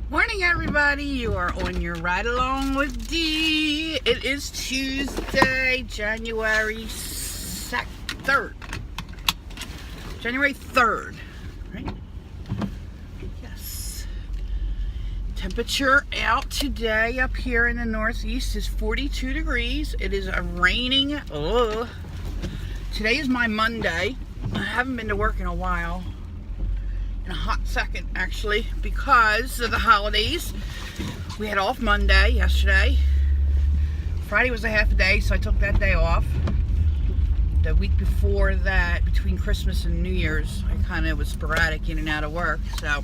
Morning, everybody. You are on your ride along with Dee. It is Tuesday, January 3rd. January 3rd, right? Yes. Temperature out today up here in the Northeast is 42 degrees. It is raining. Oh. Today is my Monday. I haven't been to work in a while. In a hot second, actually, because of the holidays. We had off Monday yesterday. Friday was a half a day, so I took that day off. The week before that, between Christmas and New Year's, I kind of was sporadic in and out of work. So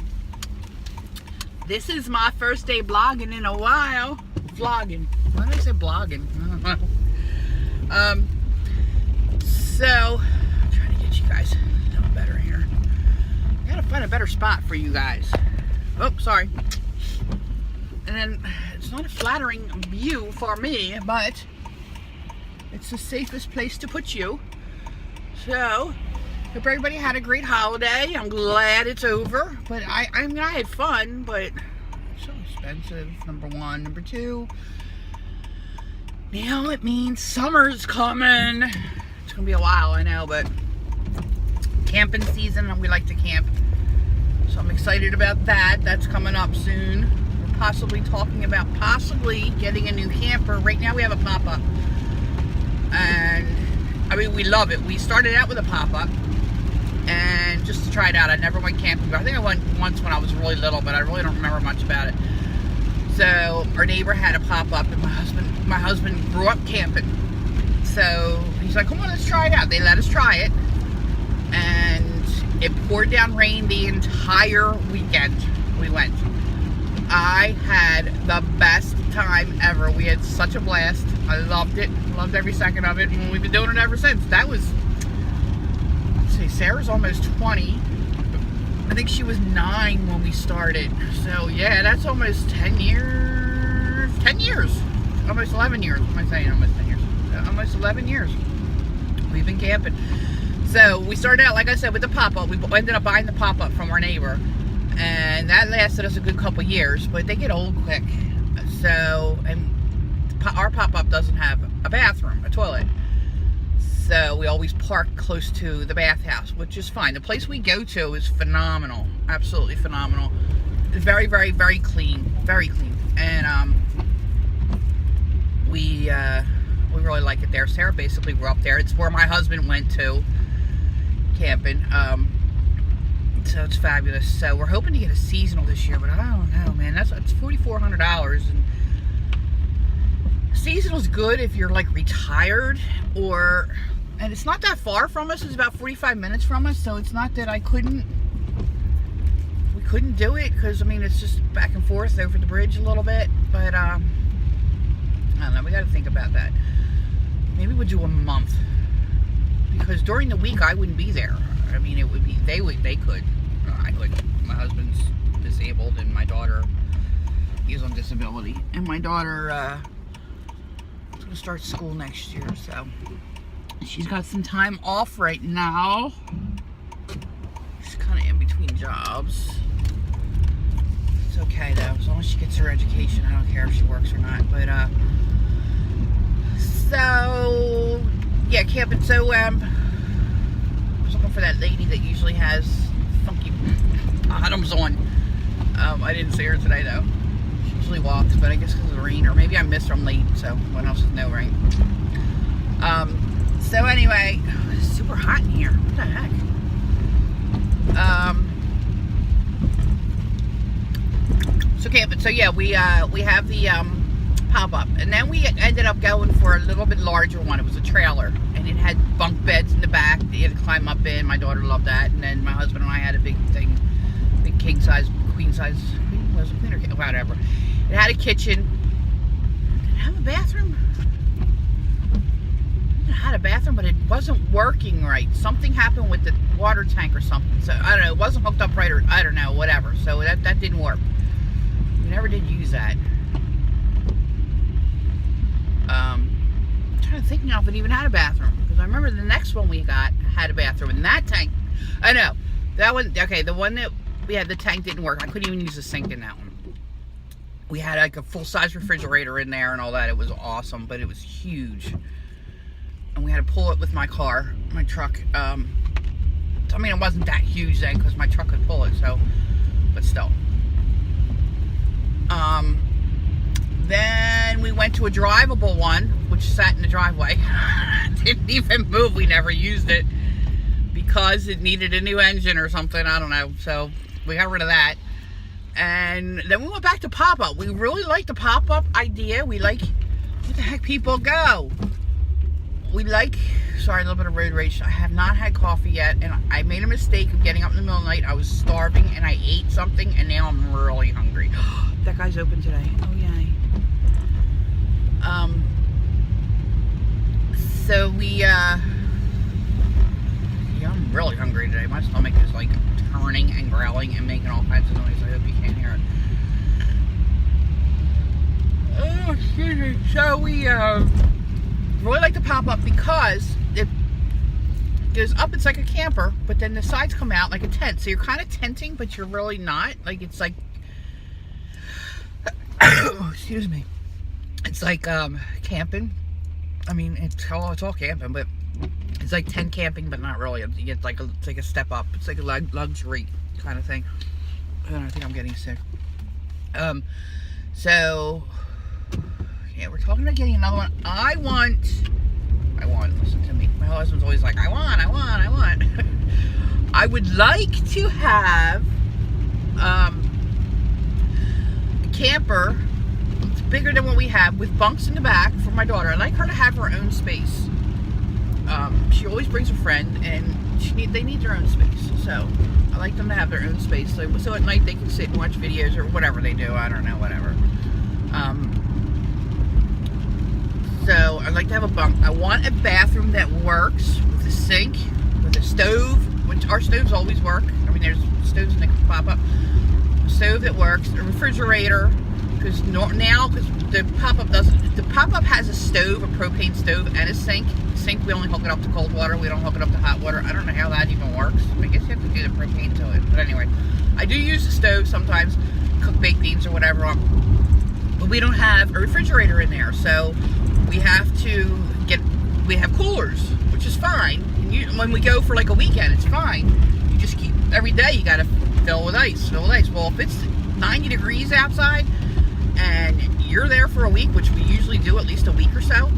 this is my first day blogging in a while. Vlogging. Why did I say blogging? I don't know. So I'm trying to get you guys a little better here. I gotta find a better spot for you guys. Oh, sorry. And then it's not a flattering view for me, but it's the safest place to put you. So, hope everybody had a great holiday. I'm glad it's over, but I mean, I had fun, but it's so expensive, number one. Number two, now it means summer's coming. It's gonna be a while, I know, but camping season, and we like to camp. So I'm excited about that. That's coming up soon. We're possibly talking about getting a new camper. Right now we have a pop-up. And, I mean, we love it. We started out with a pop-up. And just to try it out, I never went camping. I think I went once when I was really little, but I really don't remember much about it. So, our neighbor had a pop-up, and my husband grew up camping. So, he's like, come on, let's try it out. They let us try it. And it poured down rain the entire weekend we went. I had the best time ever. We had such a blast. I loved it. Loved every second of it. And we've been doing it ever since. That was, let's see, Sarah's almost 20. I think she was 9 when we started. So yeah, that's almost 10 years. 10 years. Almost 11 years. What am I saying? Almost 10 years. Almost 11 years. We've been camping. So we started out, like I said, with the pop-up. We ended up buying the pop-up from our neighbor. And that lasted us a good couple years, but they get old quick. So, and our pop-up doesn't have a bathroom, a toilet. So we always park close to the bathhouse, which is fine. The place we go to is phenomenal. Absolutely phenomenal. It's very, very, very clean. Very clean. And we really like it there. Sarah basically grew up there. It's where my husband went to camping, so it's fabulous. So we're hoping to get a seasonal this year, but I don't know, man. It's $4,400, and seasonal's good if you're like retired, and it's not that far from us. It's about 45 minutes from us, so it's not that we couldn't do it, because I mean it's just back and forth over the bridge a little bit, but I don't know. We got to think about that. Maybe we'll do a month. Because during the week I wouldn't be there. I mean, it would be they could. I couldn't. My husband's disabled, and my daughter is on disability, and my daughter is gonna start school next year, so she's got some time off right now. She's kind of in between jobs. It's okay though, as long as she gets her education. I don't care if she works or not. But so. Yeah, camping. So, I was looking for that lady that usually has funky bottoms on. I didn't see her today, though. She usually walks, but I guess because of the rain, or maybe I missed her. I'm late, so when else is no rain. So anyway, it's super hot in here. What the heck? So camping. So yeah, we have the pop-up, and then we ended up going for a little bit larger one. It was a trailer, and it had bunk beds in the back that you had to climb up in. My daughter loved that, and then my husband and I had a big thing, big king size, queen size, was it queen or king, whatever. It had a kitchen. Did it have a bathroom? It had a bathroom, but it wasn't working right. Something happened with the water tank or something. So I don't know. It wasn't hooked up right, or I don't know, whatever. So that didn't work. We never did use that. I'm trying to think now if it even had a bathroom, because I remember the next one we got had a bathroom, and that tank, I know, that one, okay, the one that we had, the tank didn't work. I couldn't even use the sink in that one. We had like a full-size refrigerator in there and all that. It was awesome, but it was huge. And we had to pull it with my car, my truck. I mean, it wasn't that huge then because my truck could pull it, so, but still. Then we went to a drivable one, which sat in the driveway. Didn't even move. We never used it because it needed a new engine or something. I don't know. So we got rid of that. And then we went back to pop-up. We really like the pop-up idea. We like, what the heck, people, go. We like, sorry, a little bit of road rage. I have not had coffee yet, and I made a mistake of getting up in the middle of the night. I was starving, and I ate something, and now I'm really hungry. That guy's open today. Oh, yay. So we, yeah, I'm really hungry today. My stomach is like turning and growling and making all kinds of noise. I hope you can't hear it. Oh, excuse me. So we, really like to pop up because it goes up. It's like a camper, but then the sides come out like a tent. So you're kind of tenting, but you're really not. Like, it's like, excuse me. It's like camping. I mean, it's all camping, but it's like tent camping, but not really. It's like a step up. It's like a luxury kind of thing. I think I'm getting sick. So yeah, we're talking about getting another one. I want. Listen to me. My husband's always like, I want. I would like to have a camper. It's bigger than what we have, with bunks in the back for my daughter. I like her to have her own space. She always brings a friend, and they need their own space. So I like them to have their own space. So at night they can sit and watch videos or whatever they do. I don't know, whatever. So I'd like to have a bunk. I want a bathroom that works with a sink, with a stove, which our stoves always work. I mean, there's stoves that can pop up. A stove that works, a refrigerator, because the pop-up doesn't. The pop-up has a stove, a propane stove, and a sink. The sink, we only hook it up to cold water. We don't hook it up to hot water. I don't know how that even works. I guess you have to do the propane to it. But anyway, I do use the stove sometimes, cook baked beans or whatever on. But we don't have a refrigerator in there, so we have coolers, which is fine. When we go for like a weekend, it's fine. You just keep, every day you gotta fill with ice. Well, if it's 90 degrees outside and you're there for a week, which we usually do at least a week or so,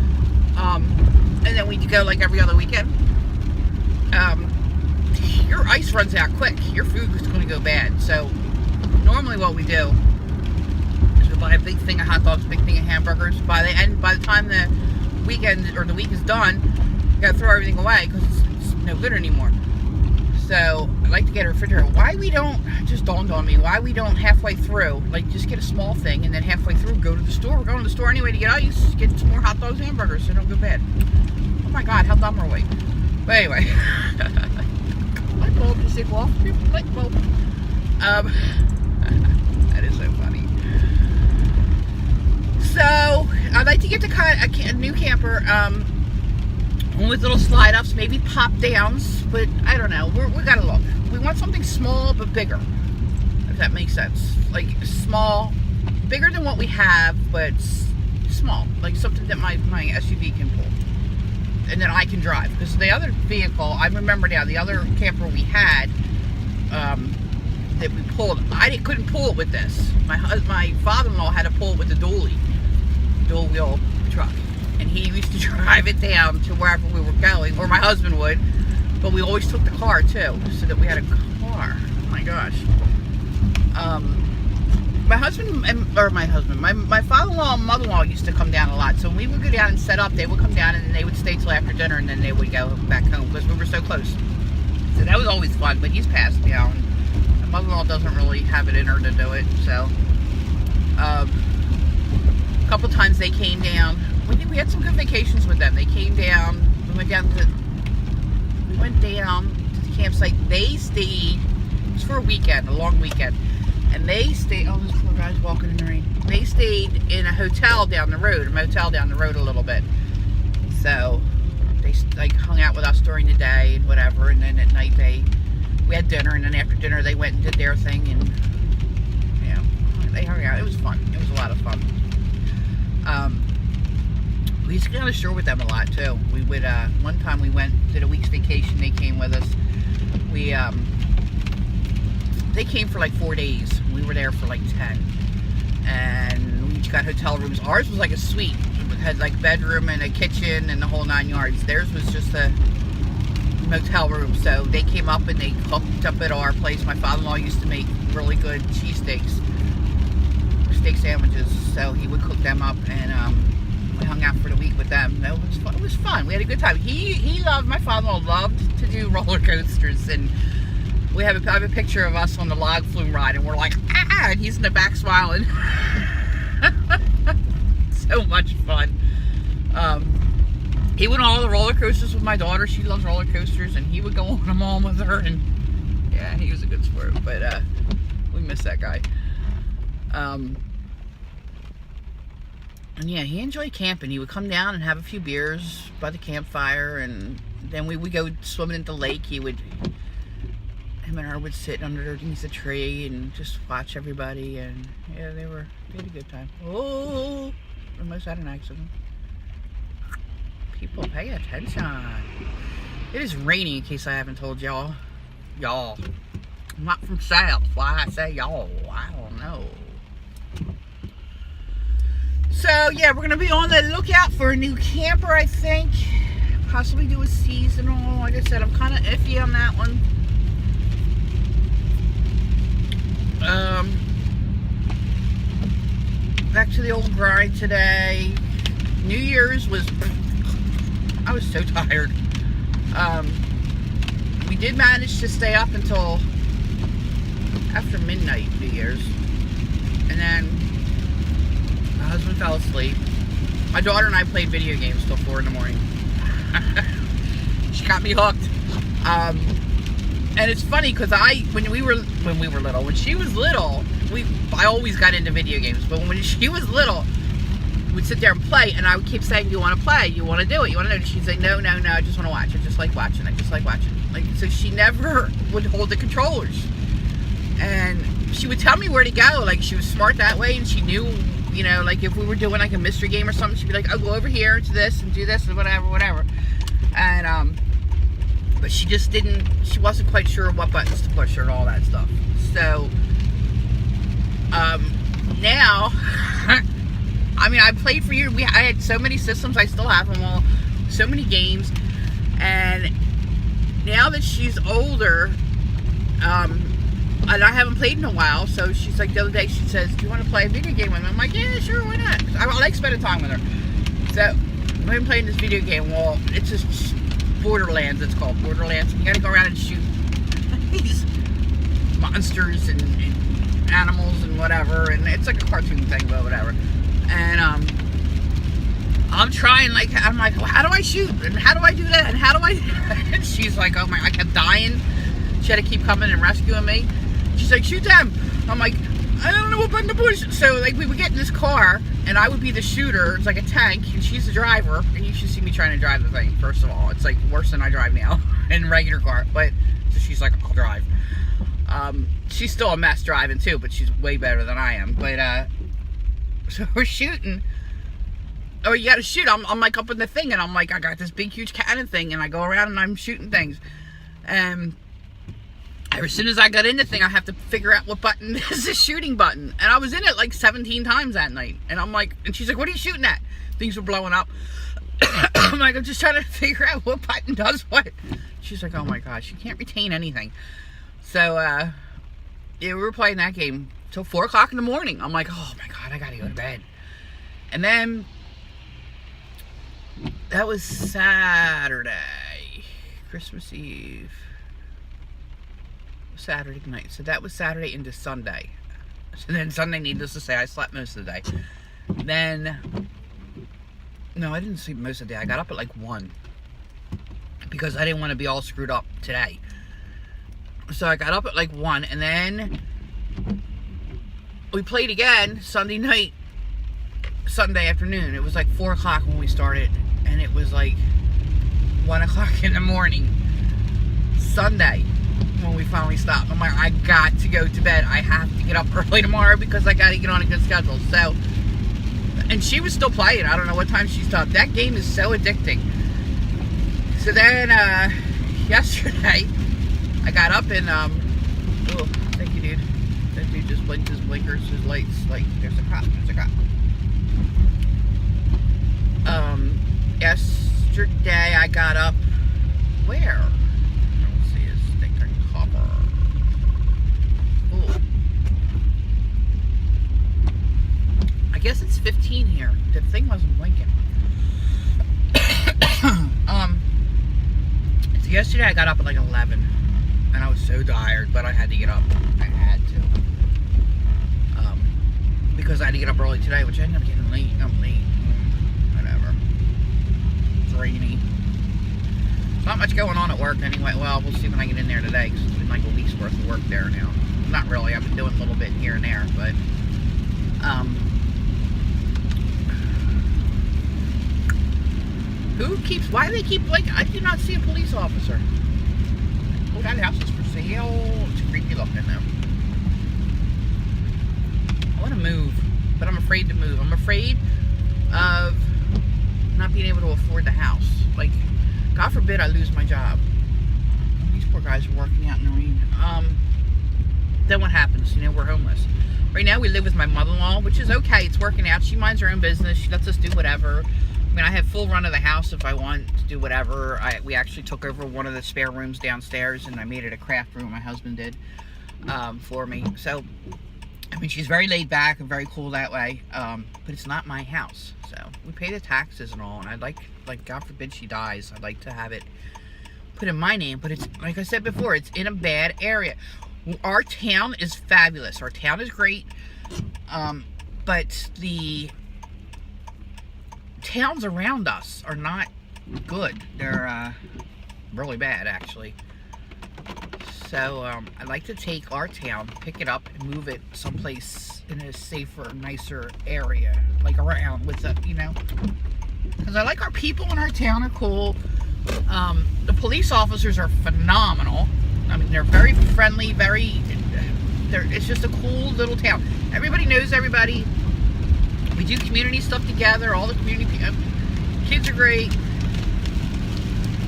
and then we go like every other weekend, your ice runs out quick. Your food is going to go bad. So normally what we do is we buy a big thing of hot dogs, big thing of hamburgers. By the time the weekend or the week is done, you got to throw everything away because it's no good anymore. So I'd like to get a refrigerator. Why we don't, just dawned on me, why we don't halfway through, like just get a small thing and then halfway through go to the store. We're going to the store anyway to get ice, get some more hot dogs, hamburgers, so they don't go bad. Oh my God, how dumb are we? But anyway, light bulb just go off. Light bulb. That is so funny. So I'd like to get a new camper. With little slide ups, maybe pop downs, but I don't know. We gotta look. We want something small but bigger, if that makes sense. Like small, bigger than what we have, but small. Like something that my SUV can pull, and then I can drive. Because the other vehicle, I remember now, the other camper we had that we pulled, I couldn't pull it with this. My father-in-law had to pull it with the dual wheel truck. And he used to drive it down to wherever we were going, or my husband would, but we always took the car too, so that we had a car. Oh my gosh. My father-in-law and mother-in-law used to come down a lot, so when we would go down and set up, they would come down and then they would stay till after dinner, and then they would go back home because we were so close. So that was always fun, but he's passed now, and my mother-in-law doesn't really have it in her to do it, so. A couple times they came down. We had some good vacations with them. They came down. We went down to the campsite. They stayed. It was for a weekend, a long weekend, and they stayed. Oh, this poor guy's walking in the rain. They stayed in a hotel down the road, a little bit. So they like hung out with us during the day and whatever, and then at night we had dinner, and then after dinner they went and did their thing, and yeah, they hung out. It was fun. It was a lot of used to go on the shore with them a lot too. We would, one time we did a week's vacation. They came with us. They came for like 4 days. We were there for like 10. And we each got hotel rooms. Ours was like a suite. It had like bedroom and a kitchen and the whole 9 yards. Theirs was just a motel room. So they came up and they cooked up at our place. My father-in-law used to make really good steak sandwiches. So he would cook them up, and we hung out for the week with them. It was fun. We had a good time. My father-in-law loved to do roller coasters, and I have a picture of us on the log flume ride, and we're like, and he's in the back smiling. So much fun. He went on all the roller coasters with my daughter. She loves roller coasters, and he would go on them all with her, and yeah, he was a good sport, but we miss that guy. And yeah, he enjoyed camping. He would come down and have a few beers by the campfire, and then we would go swimming in the lake. Him and her would sit underneath a tree and just watch everybody, and yeah, they had a good time. Oh, almost had an accident. People pay attention. It is raining, in case I haven't told y'all. Y'all. I'm not from South. Why I say y'all, I don't know. So yeah, we're gonna be on the lookout for a new camper, I think. Possibly do a seasonal. Like I said, I'm kind of iffy on that one. Back to the old grind today. New Year's I was so tired. We did manage to stay up until after midnight New Year's, and then my husband fell asleep. My daughter and I played video games till 4 in the morning. She got me hooked. And it's funny because when she was little, I always got into video games. But when she was little, we'd sit there and play, and I would keep saying, "You want to play? You want to do it? You want to do it?" And she'd say, "No, I just want to watch. I just like watching. Like, so she never would hold the controllers, and she would tell me where to go. Like, she was smart that way, and she knew, like if we were doing like a mystery game or something, she'd be like, "Oh, go over here to this and do this and whatever." And but she wasn't quite sure what buttons to push or all that stuff. So now, I mean, I played for years. I had so many systems. I still have them all. So many games. And now that she's older, and I haven't played in a while, so she's like, the other day she says, "Do you want to play a video game with me?" I'm like, "Yeah, sure, why not?" I like spending time with her. So I've been playing this video game. Well, it's just Borderlands. It's called Borderlands. You got to go around and shoot these monsters and animals and whatever, and it's like a cartoon thing, but whatever. And I'm trying, I'm like, well, how do I shoot? And how do I do that? And how do I? And she's like, oh my, I kept dying. She had to keep coming and rescuing me. She's like, shoot them. I'm like, I don't know what button to push. So like we would get in this car, and I would be the shooter. It's like a tank, and she's the driver. And you should see me trying to drive the thing. First of all, it's like worse than I drive now in a regular car. But so she's like, I'll drive. She's still a mess driving too, but she's way better than I am. But so we're shooting. Oh, you gotta shoot. I'm like up in the thing, and I'm like, I got this big huge cannon thing, and I go around and I'm shooting things. And as soon as I got in the thing, I have to figure out what button is the shooting button. And I was in it like 17 times that night. And I'm like, and she's like, what are you shooting at? Things were blowing up. I'm like, I'm just trying to figure out what button does what. She's like, oh my gosh, you can't retain anything. So, yeah, we were playing that game till 4 o'clock in the morning. I'm like, oh my God, I gotta go to bed. And then, that was Saturday, Christmas Eve. Saturday night. So that was Saturday into Sunday. So then Sunday, needless to say, I slept most of the day. Then, no, I didn't sleep most of the day. I got up at like 1 because I didn't want to be all screwed up today. So I got up at like 1, and then we played again Sunday night, Sunday afternoon. It was like 4 o'clock when we started, and it was like 1 o'clock in the morning Sunday when we finally stopped. I'm like, I got to go to bed. I have to get up early tomorrow because I got to get on a good schedule. So And she was still playing. I don't know what time she stopped. That game is so addicting. So then, yesterday, I got up and, oh, thank you, dude. That dude just blinked his blinkers, his lights. Like, there's a cop, there's a cop. Yesterday, I got up, where? I don't see his stinking copper. Ooh. I guess it's 15 here. The thing wasn't blinking. So yesterday I got up at like 11 and I was so tired, but I had to get up. I had to. Because I had to get up early today, which I ended up getting late. I'm late. Whatever. It's rainy. Not much going on at work anyway. Well, we'll see when I get in there today, because it's been like a week's worth of work there now. Not really. I've been doing a little bit here and there, but why do they keep blinking? I do not see a police officer. Oh, that house is for sale. It's creepy looking though. I want to move, but I'm afraid to move. I'm afraid of not being able to afford the house. Like, God forbid I lose my job. These poor guys are working out in the rain. Then what happens? You know, we're homeless. Right now we live with my mother-in-law, which is okay. It's working out. She minds her own business. She lets us do whatever. I mean, I have full run of the house if I want to do whatever. We actually took over one of the spare rooms downstairs and I made it a craft room. My husband did for me. So, I mean, she's very laid back and very cool that way. But it's not my house. So, we pay the taxes and all. And I'd like, God forbid she dies, I'd like to have it put in my name. But it's, like I said before, it's in a bad area. Our town is fabulous. Our town is great. But the towns around us are not good. They're really bad, actually. So I'd like to take our town, pick it up, and move it someplace in a safer, nicer area, like around with the, you know, because I like our people in our town are cool. The police officers are phenomenal. I mean, they're very friendly, it's just a cool little town. Everybody knows everybody. We do community stuff together. All the community kids are great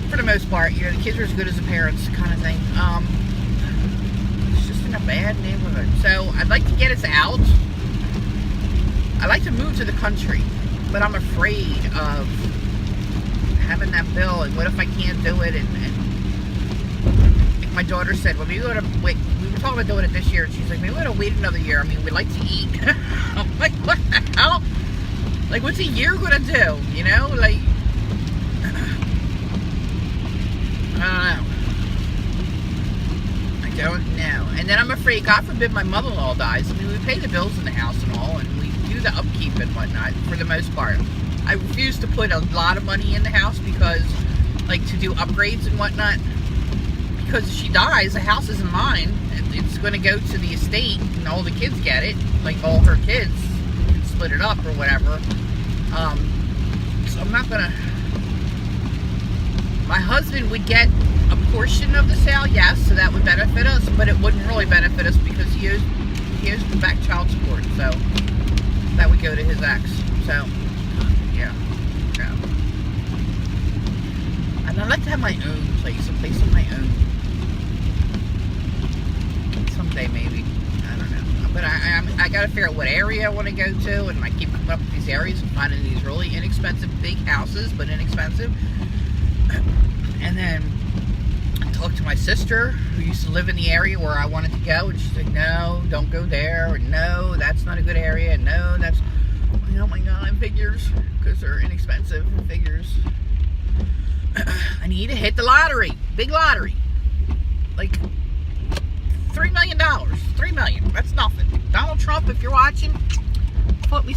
for the most part. You know, the kids are as good as the parents, kind of thing. It's just in a bad neighborhood. So I'd like to get us out. I'd like to move to the country, but I'm afraid of having that bill. And what if I can't do it? And like my daughter said, well, we were talking about doing it this year, and she's like, maybe we ought to wait another year. I mean, we'd like to eat. I'm like, what the hell? Like, what's a year gonna do? You know, like, I don't know. And then I'm afraid, God forbid, my mother-in-law dies. I mean, we pay the bills in the house and all, and we do the upkeep and whatnot for the most part. I refuse to put a lot of money in the house because, like, to do upgrades and whatnot. Because if she dies, the house isn't mine. It's going to go to the estate, and all the kids get it. Like, all her kids can split it up or whatever. So I'm not going to... My husband would get a portion of the sale, yes, so that would benefit us, but it wouldn't really benefit us because he owes the back child support, so that would go to his ex. So, yeah. And I'd like to have my own place, a place of my own. Someday, maybe. I don't know. But I got to figure out what area I want to go to, and I keep coming up with these areas and finding these really inexpensive big houses, but inexpensive. And then I talked to my sister, who used to live in the area where I wanted to go, and she's like, no, don't go there, or no, that's not a good area, no, that's, oh my God, figures, because they're inexpensive, figures. I need to hit the lottery, big lottery, like $3 million, $3 million, that's nothing. Donald Trump, if you're watching, float me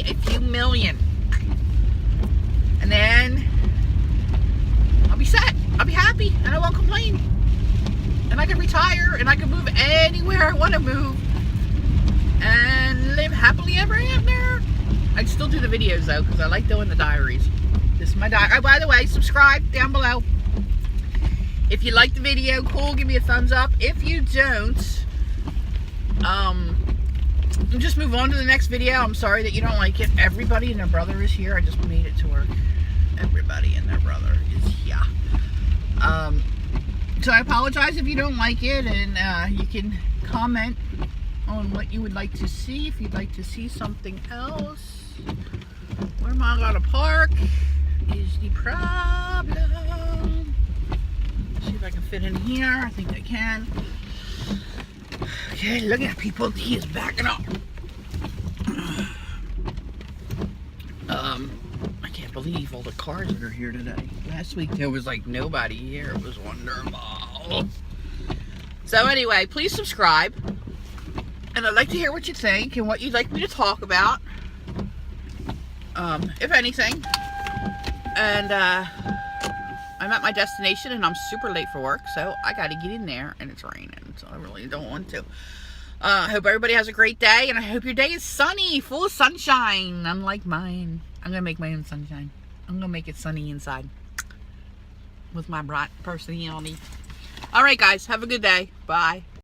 a few million. And then I'll be set. I'll be happy, and I won't complain. And I can retire, and I can move anywhere I want to move, and live happily ever after. I'd still do the videos though, because I like doing the diaries. This is my diary. Oh, by the way, subscribe down below. If you like the video, cool, give me a thumbs up. If you don't, We'll just move on to the next video. I'm sorry that you don't like it. Everybody and their brother is here. I just made it to work. Everybody and their brother is here. So I apologize if you don't like it, and you can comment on what you would like to see. If you'd like to see something else, where am I gonna park is the problem. Let's see if I can fit in here. I think I can. Okay, look at people. He is backing up. I can't believe all the cars that are here today. Last week there was like nobody here. It was wonderful. So anyway, please subscribe. And I'd like to hear what you think and what you'd like me to talk about. If anything. And I'm at my destination and I'm super late for work, so I gotta get in there, and it's raining, so I really don't want to. I hope everybody has a great day, and I hope your day is sunny, full of sunshine, unlike mine. I'm gonna make my own sunshine. I'm gonna make it sunny inside with my bright personality. Alright guys, have a good day. Bye.